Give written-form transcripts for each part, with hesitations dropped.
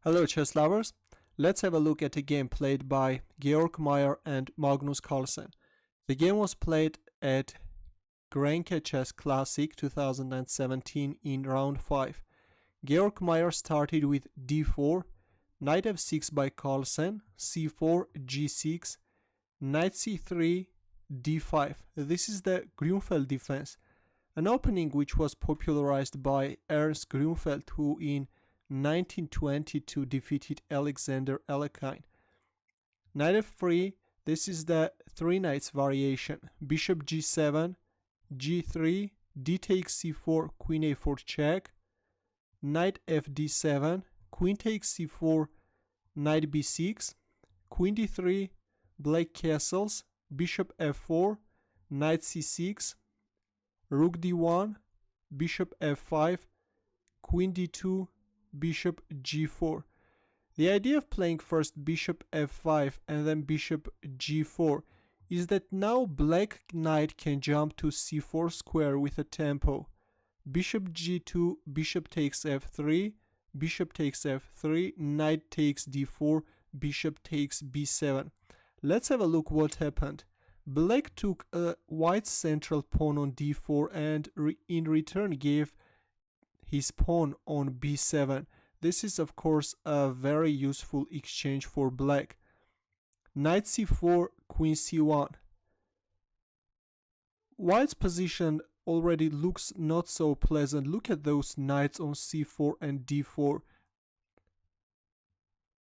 Hello chess lovers, let's have a look at a game played by Georg, Meier and Magnus Carlsen. The game was played at Grenke Chess Classic 2017 in round 5. Georg Meier started with d4, knight f6 by Carlsen, c4, g6, knight c3, d5. This is the Grünfeld defense, an opening which was popularized by Ernst Grünfeld, who in 1922 defeated Alexander Alekhine. Knight f3, this is the three knights variation. Bishop g7, g3, d takes c4, queen a4 check, knight fd7, queen takes c4, knight b6, queen d3, black castles, bishop f4, knight c6, rook d1, bishop f5, queen d2, bishop g4. The idea of playing first bishop f5 and then bishop g4 is that now black knight can jump to c4 square with a tempo. Bishop g2, bishop takes f3, bishop takes f3, knight takes d4, bishop takes b7. Let's have a look what happened. Black took a white central pawn on d4 and in return gave his pawn on b7. This is of course a very useful exchange for black. Knight c4, queen c1. White's position already looks not so pleasant. Look at those knights on c4 and d4.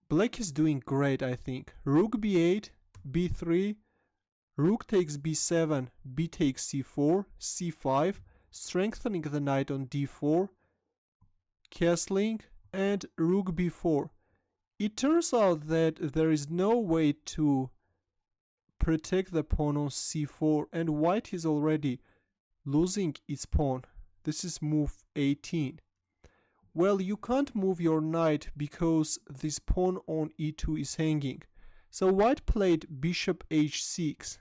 Black is doing great, I think. Rook b8, b3, rook takes b7, b takes c4, c5, strengthening the knight on d4, castling, and rook b4. It turns out that there is no way to protect the pawn on c4, and white is already losing its pawn. This is move 18. Well, you can't move your knight because this pawn on e2 is hanging. So white played bishop h6.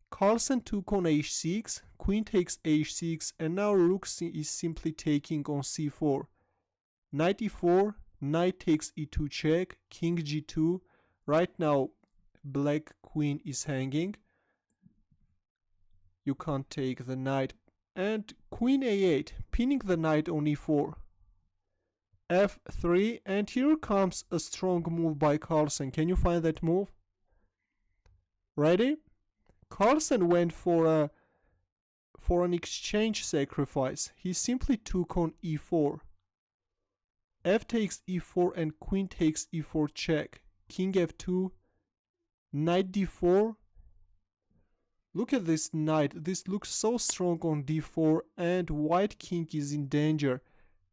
Carlsen took on h6, queen takes h6, and now rook is simply taking on c4. Knight e4, knight takes e2 check, king g2. Right now black queen is hanging. You can't take the knight. And queen a8, pinning the knight on e4. f3, and here comes a strong move by Carlsen. Can you find that move? Ready? Carlsen went for an exchange sacrifice. He simply took on e4. F takes e4 and queen takes e4 check. King f2, knight d4. Look at this knight. This looks so strong on d4 and white king is in danger.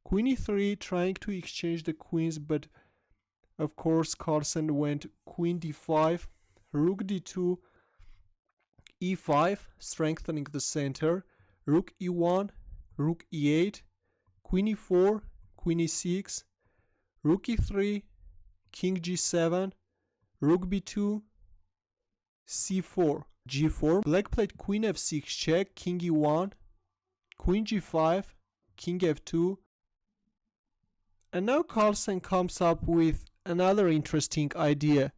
Queen e3 trying to exchange the queens, but of course Carlsen went queen d5, rook d2, e5, strengthening the center, rook e1, rook e8, queen e4, queen e6, rook e3, king g7, rook b2, c4, g4. Black played queen f6 check, king e1, queen g5, king f2. And now Carlsen comes up with another interesting idea,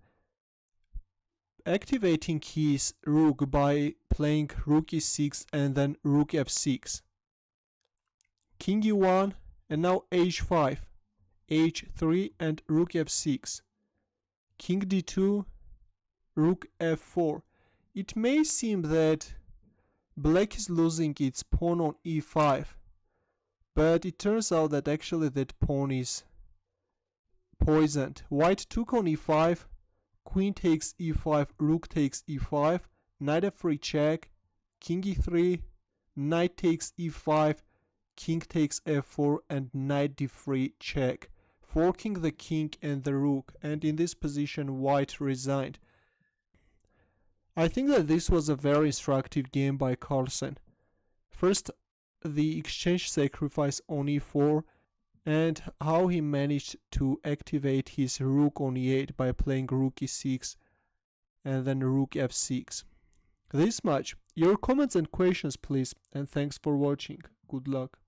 activating his rook by playing rook e6 and then rook f6. King e1 and now h5, h3 and rook f6. King d2, rook f4. It may seem that black is losing its pawn on e5, but it turns out that actually that pawn is poisoned. White took on e5, queen takes e5, rook takes e5, knight f3 check, king e3, knight takes e5, king takes f4, and knight d3 check, forking the king and the rook, and in this position white resigned. I think that this was a very instructive game by Carlsen. First, the exchange sacrifice on e4 and how he managed to activate his rook on e8 by playing rook e6 and then rook f6. This much. Your comments and questions please, and thanks for watching. Good luck.